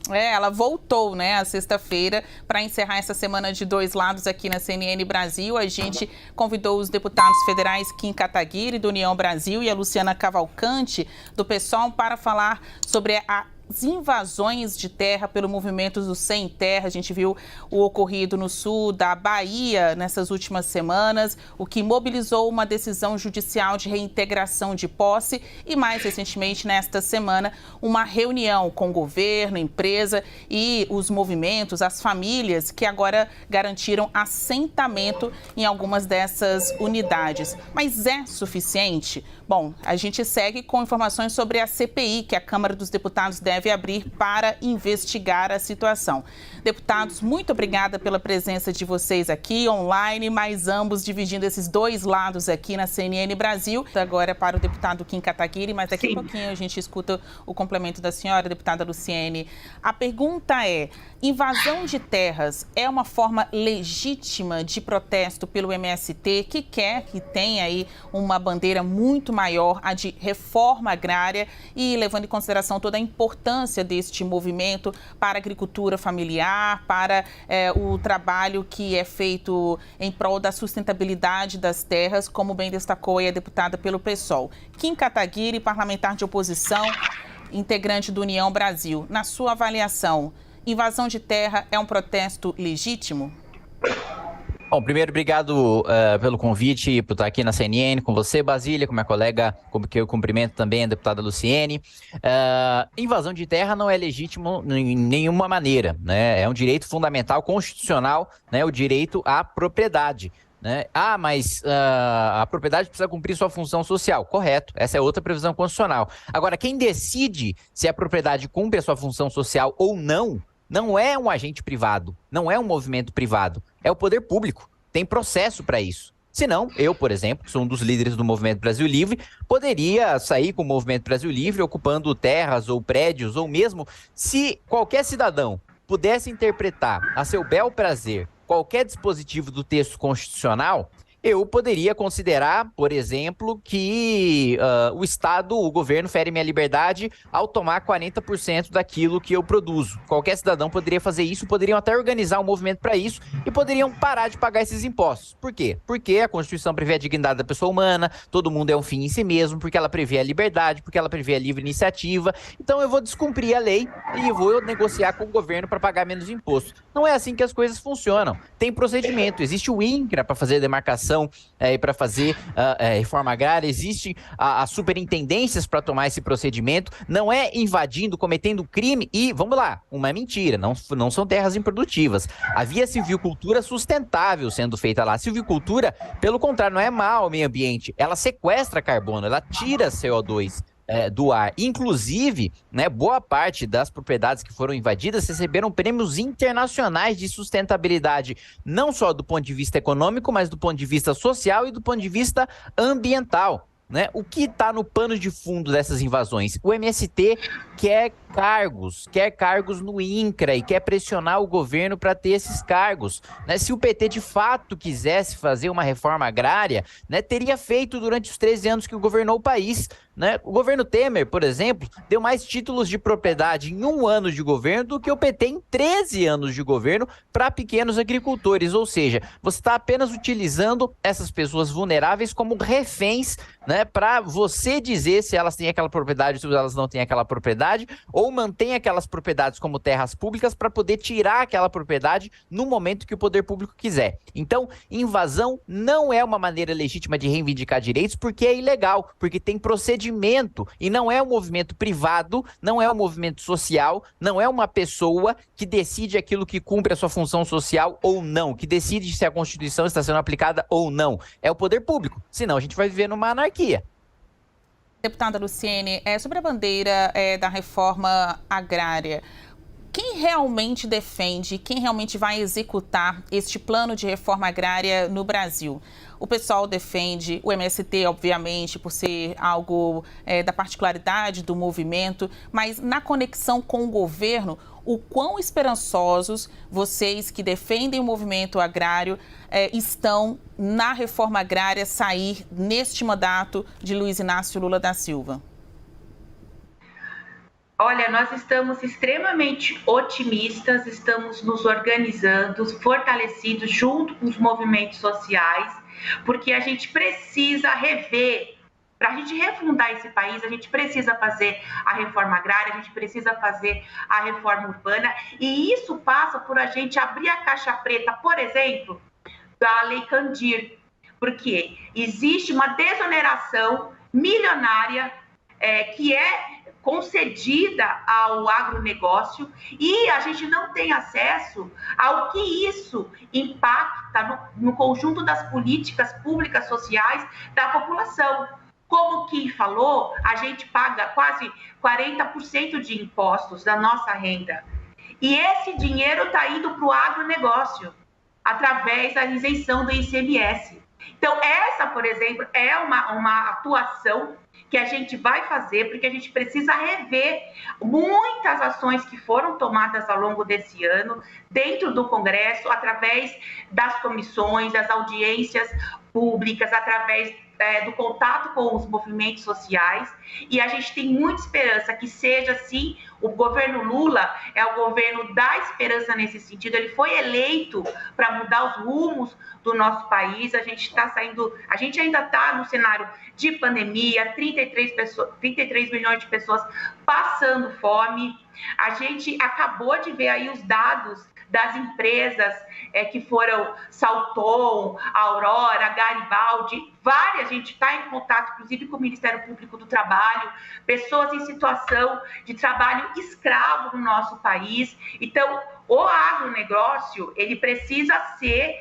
Ela voltou, né, a sexta-feira para encerrar essa semana de dois lados aqui na CNN Brasil. A gente convidou os deputados federais Kim Kataguiri, do União Brasil, e a Luciana Cavalcante, do PSOL, para falar sobre as invasões de terra pelo movimento do Sem Terra. A gente viu o ocorrido no sul da Bahia nessas últimas semanas, o que mobilizou uma decisão judicial de reintegração de posse e, mais recentemente, nesta semana, uma reunião com o governo, empresa e os movimentos, as famílias, que agora garantiram assentamento em algumas dessas unidades. Mas é suficiente? Bom, a gente segue com informações sobre a CPI, que a Câmara dos Deputados deve abrir para investigar a situação. Deputados, muito obrigada pela presença de vocês aqui online, mas ambos dividindo esses dois lados aqui na CNN Brasil. Agora é para o deputado Kim Kataguiri, mas daqui a pouquinho a gente escuta o complemento da senhora, deputada Luciene. A pergunta é: invasão de terras é uma forma legítima de protesto pelo MST, que quer que tenha aí uma bandeira muito maior, a de reforma agrária, e levando em consideração toda a importância deste movimento para a agricultura familiar, para o trabalho que é feito em prol da sustentabilidade das terras, como bem destacou aí a deputada pelo PSOL. Kim Kataguiri, parlamentar de oposição, integrante do União Brasil. Na sua avaliação, invasão de terra é um protesto legítimo? Bom, primeiro, obrigado pelo convite por estar aqui na CNN com você, Basília, com minha colega, que eu cumprimento também, a deputada Luciene. Invasão de terra não é legítimo em nenhuma maneira, né? É um direito fundamental, constitucional, né? O direito à propriedade. Né? Mas a propriedade precisa cumprir sua função social. Correto, essa é outra previsão constitucional. Agora, quem decide se a propriedade cumpre a sua função social ou não, não é um agente privado, não é um movimento privado, é o poder público. Tem processo para isso. Senão, eu, por exemplo, que sou um dos líderes do Movimento Brasil Livre, poderia sair com o Movimento Brasil Livre ocupando terras ou prédios, ou mesmo se qualquer cidadão pudesse interpretar a seu bel prazer qualquer dispositivo do texto constitucional, eu poderia considerar, por exemplo, que o Estado, o governo, fere minha liberdade ao tomar 40% daquilo que eu produzo. Qualquer cidadão poderia fazer isso, poderiam até organizar um movimento para isso e poderiam parar de pagar esses impostos. Por quê? Porque a Constituição prevê a dignidade da pessoa humana, todo mundo é um fim em si mesmo, porque ela prevê a liberdade, porque ela prevê a livre iniciativa. Então eu vou descumprir a lei e vou negociar com o governo para pagar menos imposto. Não é assim que as coisas funcionam. Tem procedimento, existe o INCRA para fazer a demarcação e para fazer reforma agrária, existem as superintendências para tomar esse procedimento, não é invadindo, cometendo crime e, vamos lá, uma mentira, não são terras improdutivas. Havia silvicultura sustentável sendo feita lá. A silvicultura, pelo contrário, não é mal ao meio ambiente, ela sequestra carbono, ela tira CO2 do ar. Inclusive, né, boa parte das propriedades que foram invadidas receberam prêmios internacionais de sustentabilidade, não só do ponto de vista econômico, mas do ponto de vista social e do ponto de vista ambiental. Né? O que está no pano de fundo dessas invasões? O MST quer cargos no INCRA e quer pressionar o governo para ter esses cargos. Né? Se o PT de fato quisesse fazer uma reforma agrária, né, teria feito durante os 13 anos que governou o país. Né? O governo Temer, por exemplo, deu mais títulos de propriedade em 1 ano de governo do que o PT em 13 anos de governo para pequenos agricultores. Ou seja, você está apenas utilizando essas pessoas vulneráveis como reféns, né, para você dizer se elas têm aquela propriedade ou se elas não têm aquela propriedade, ou mantém aquelas propriedades como terras públicas para poder tirar aquela propriedade no momento que o poder público quiser. Então, invasão não é uma maneira legítima de reivindicar direitos porque é ilegal, porque tem procedimento e não é um movimento privado, não é um movimento social, não é uma pessoa que decide aquilo que cumpre a sua função social ou não, que decide se a Constituição está sendo aplicada ou não. É o poder público, senão a gente vai viver numa anarquia. Deputada Luciene, sobre a bandeira da reforma agrária, quem realmente defende, quem realmente vai executar este plano de reforma agrária no Brasil? O pessoal defende, o MST, obviamente, por ser algo da particularidade do movimento, mas na conexão com o governo, o quão esperançosos vocês que defendem o movimento agrário estão na reforma agrária sair neste mandato de Luiz Inácio Lula da Silva? Olha, nós estamos extremamente otimistas, estamos nos organizando, fortalecidos junto com os movimentos sociais, porque a gente precisa rever. Para a gente refundar esse país, a gente precisa fazer a reforma agrária, a gente precisa fazer a reforma urbana, e isso passa por a gente abrir a caixa preta, por exemplo, da Lei Candir, porque existe uma desoneração milionária que é concedida ao agronegócio e a gente não tem acesso ao que isso impacta no conjunto das políticas públicas sociais da população. Como o Kim falou, a gente paga quase 40% de impostos da nossa renda. E esse dinheiro está indo para o agronegócio, através da isenção do ICMS. Então, essa, por exemplo, é uma atuação que a gente vai fazer, porque a gente precisa rever muitas ações que foram tomadas ao longo desse ano, dentro do Congresso, através das comissões, das audiências públicas, através do contato com os movimentos sociais, e a gente tem muita esperança que seja, sim, o governo Lula é o governo da esperança nesse sentido. Ele foi eleito para mudar os rumos do nosso país. A gente ainda está no cenário de pandemia, 33 milhões de pessoas passando fome. A gente acabou de ver aí os dados das empresas que foram Salton, Aurora, Garibaldi, várias, a gente está em contato, inclusive, com o Ministério Público do Trabalho, pessoas em situação de trabalho escravo no nosso país. Então, o agronegócio, ele precisa ser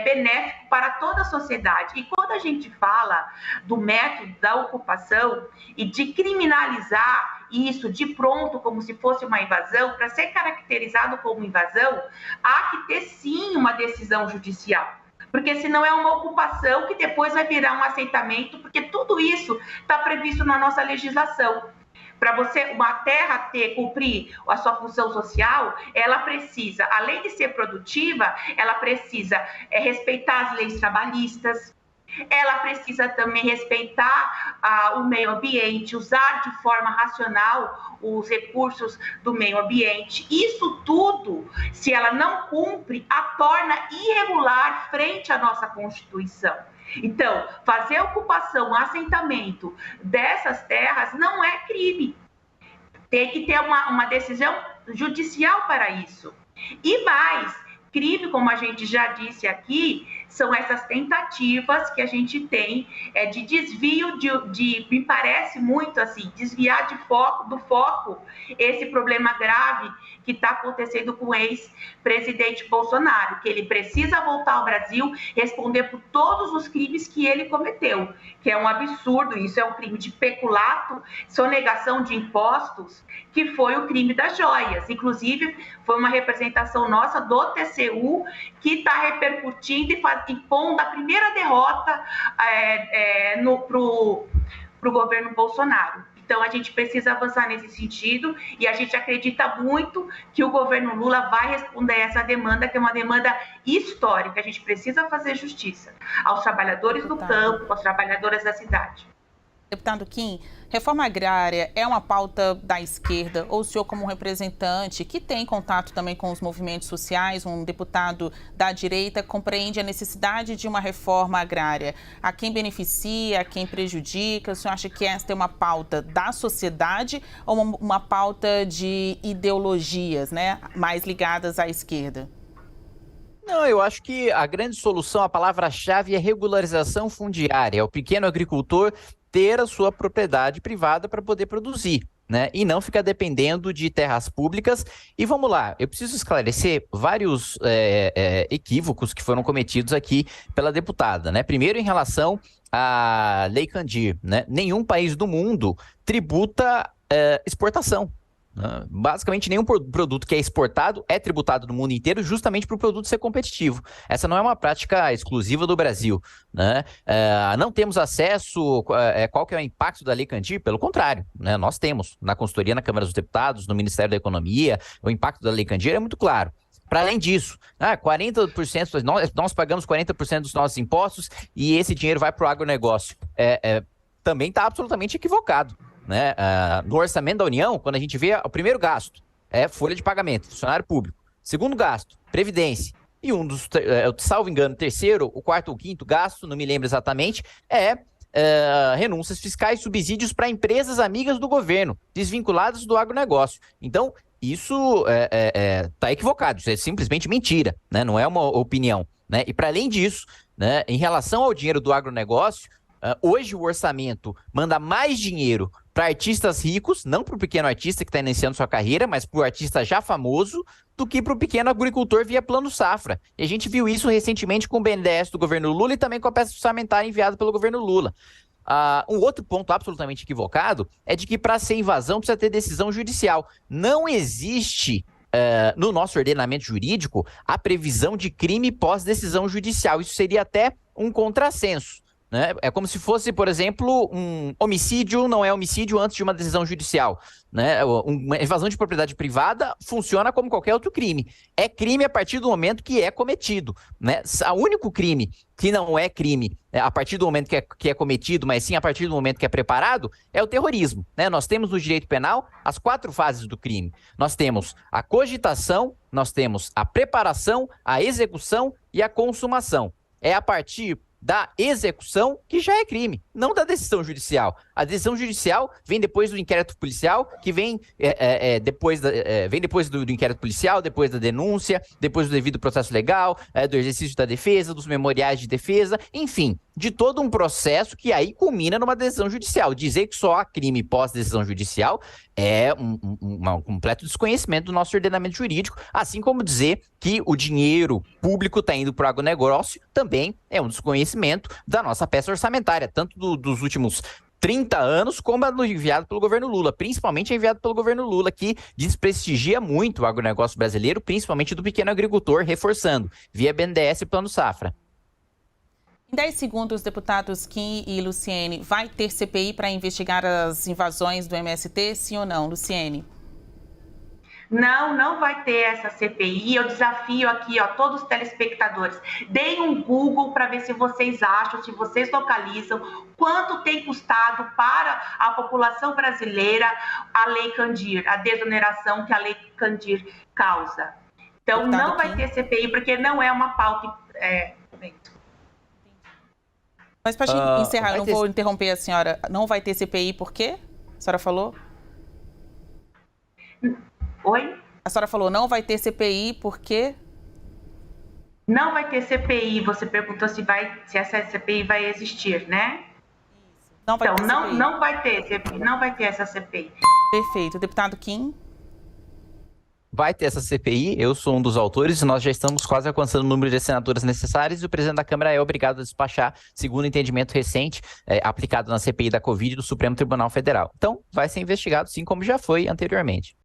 benéfico para toda a sociedade. E quando a gente fala do método da ocupação e de criminalizar isso de pronto como se fosse uma invasão, para ser caracterizado como invasão, há que ter sim uma decisão judicial. Porque senão é uma ocupação que depois vai virar um assentamento, porque tudo isso está previsto na nossa legislação. Para você, uma terra cumprir a sua função social, ela precisa, além de ser produtiva, ela precisa respeitar as leis trabalhistas, ela precisa também respeitar o meio ambiente, usar de forma racional os recursos do meio ambiente. Isso tudo, se ela não cumpre, a torna irregular frente à nossa Constituição. Então, fazer ocupação, assentamento dessas terras não é crime. Tem que ter uma decisão judicial para isso. E mais, crime, como a gente já disse aqui, são essas tentativas que a gente tem de desvio, me parece muito assim, desviar do foco esse problema grave que está acontecendo com o ex-presidente Bolsonaro, que ele precisa voltar ao Brasil, responder por todos os crimes que ele cometeu, que é um absurdo, isso é um crime de peculato, sonegação de impostos, que foi o crime das joias. Inclusive, foi uma representação nossa do TCU que está repercutindo e pondo a primeira derrota para o governo Bolsonaro. Então, a gente precisa avançar nesse sentido e a gente acredita muito que o governo Lula vai responder essa demanda, que é uma demanda histórica. A gente precisa fazer justiça aos trabalhadores do campo, às trabalhadoras da cidade. Deputado Kim, reforma agrária é uma pauta da esquerda ou o senhor, como um representante que tem contato também com os movimentos sociais, um deputado da direita, compreende a necessidade de uma reforma agrária? A quem beneficia, a quem prejudica? O senhor acha que esta é uma pauta da sociedade ou uma pauta de ideologias, né, mais ligadas à esquerda? Não, eu acho que a grande solução, a palavra-chave é regularização fundiária. É o pequeno agricultor ter a sua propriedade privada para poder produzir, né? E não ficar dependendo de terras públicas. E vamos lá, eu preciso esclarecer vários equívocos que foram cometidos aqui pela deputada, né? Primeiro, em relação à Lei Candir, né? Nenhum país do mundo tributa exportação. Basicamente, nenhum produto que é exportado é tributado no mundo inteiro justamente para o produto ser competitivo. Essa não é uma prática exclusiva do Brasil, né? Não temos acesso, qual que é o impacto da Lei Candir? Pelo contrário, né? Nós temos na consultoria, na Câmara dos Deputados, no Ministério da Economia, o impacto da Lei Candir é muito claro. Para além disso, 40%, nós pagamos 40% dos nossos impostos e esse dinheiro vai para o agronegócio. Também está absolutamente equivocado. né? No orçamento da União, quando a gente vê o primeiro gasto, é folha de pagamento, funcionário público. Segundo gasto, previdência. E salvo engano, terceiro, o quarto ou quinto gasto, não me lembro exatamente, renúncias fiscais, subsídios para empresas amigas do governo, desvinculadas do agronegócio. Então, isso está equivocado, isso é simplesmente mentira, né? Não é uma opinião, né? E para além disso, né, em relação ao dinheiro do agronegócio, hoje o orçamento manda mais dinheiro para artistas ricos, não para o pequeno artista que está iniciando sua carreira, mas para o artista já famoso, do que para o pequeno agricultor via Plano Safra. E a gente viu isso recentemente com o BNDES do governo Lula e também com a peça orçamentária enviada pelo governo Lula. Um outro ponto absolutamente equivocado é de que para ser invasão precisa ter decisão judicial. Não existe no nosso ordenamento jurídico a previsão de crime pós-decisão judicial. Isso seria até um contrassenso. Né? É como se fosse, por exemplo, um homicídio não é homicídio antes de uma decisão judicial. Né? Uma invasão de propriedade privada funciona como qualquer outro crime. É crime a partir do momento que é cometido. Né? O único crime que não é crime a partir do momento que é cometido, mas sim a partir do momento que é preparado, é o terrorismo. Né? Nós temos no direito penal as 4 fases do crime. Nós temos a cogitação, nós temos a preparação, a execução e a consumação. É a partir da execução, que já é crime, não da decisão judicial. A decisão judicial vem depois do inquérito policial, que vem depois do inquérito policial, depois da denúncia, depois do devido processo legal, do exercício da defesa, dos memoriais de defesa, enfim, de todo um processo que aí culmina numa decisão judicial. Dizer que só há crime pós-decisão judicial é um completo desconhecimento do nosso ordenamento jurídico, assim como dizer que o dinheiro público está indo para o agronegócio também é um desconhecimento da nossa peça orçamentária, tanto dos últimos 30 anos, como a enviado pelo governo Lula, principalmente enviado pelo governo Lula, que desprestigia muito o agronegócio brasileiro, principalmente do pequeno agricultor, reforçando, via BNDES e Plano Safra. Em 10 segundos, deputados Kim e Luciene, vai ter CPI para investigar as invasões do MST, sim ou não, Luciene? Não vai ter essa CPI. Eu desafio aqui, todos os telespectadores, deem um Google para ver se vocês acham, se vocês localizam quanto tem custado para a população brasileira a Lei Candir, a desoneração que a Lei Candir causa. Então, deputado não vai Kim. Ter CPI, porque não é uma pauta. Mas para a gente encerrar, eu não vou interromper a senhora. Não vai ter CPI por quê? A senhora falou? Oi? A senhora falou, não vai ter CPI por quê? Não vai ter CPI. Você perguntou se essa CPI vai existir, né? Não vai ter CPI. Não vai ter CPI, não vai ter essa CPI. Perfeito. Deputado Kim? Vai ter essa CPI, eu sou um dos autores e nós já estamos quase alcançando o número de assinaturas necessárias e o presidente da Câmara é obrigado a despachar, segundo o entendimento recente, aplicado na CPI da Covid do Supremo Tribunal Federal. Então, vai ser investigado, sim, como já foi anteriormente.